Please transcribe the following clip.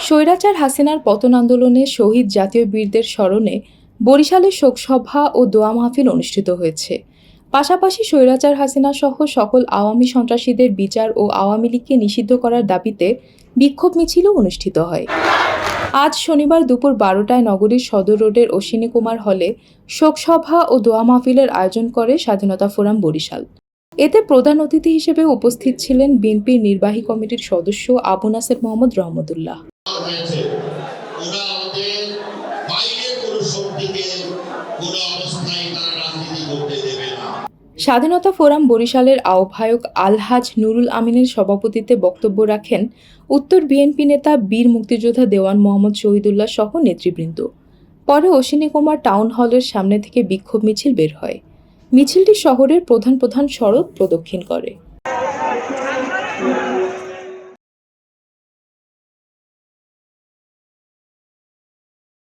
স্বৈরাচার হাসিনার পতন আন্দোলনে শহীদ জাতীয় বীরদের স্মরণে বরিশালে শোকসভা ও দোয়া মাহফিল অনুষ্ঠিত হয়েছে। পাশাপাশি স্বৈরাচার হাসিনা সহ সকল আওয়ামী সন্ত্রাসীদের বিচার ও আওয়ামী লীগকে নিষিদ্ধ করার দাবিতে বিক্ষোভ মিছিলও অনুষ্ঠিত হয়। আজ শনিবার দুপুর ১২টায় নগরীর সদর রোডের অশ্বিনী কুমার হলে শোকসভা ও দোয়া মাহফিলের আয়োজন করে স্বাধীনতা ফোরাম বরিশাল। এতে প্রধান অতিথি হিসেবে উপস্থিত ছিলেন বিএনপির নির্বাহী কমিটির সদস্য আবু নাসের মোহাম্মদ রহমতুল্লাহ। হয়েছে ওরা ওদের বাইরে কোনো শক্তিকে কোনো অবস্থায় তারা রাজনীতি করতে দেবে না। স্বাধীনতা ফোরাম বরিশালের আহ্বায়ক আলহাজ নুরুল আমিনের সভাপতিত্বে বক্তব্য রাখেন উত্তর বিএনপি নেতা বীর মুক্তিযোদ্ধা দেওয়ান মোহাম্মদ শহীদুল্লাহ সহ নেতৃবৃন্দ। পরে অশ্বিনী কুমার টাউন হলের সামনে থেকে বিক্ষোভ মিছিল বের হয়। মিছিলটি শহরের প্রধান প্রধান সড়ক প্রদক্ষিণ করে।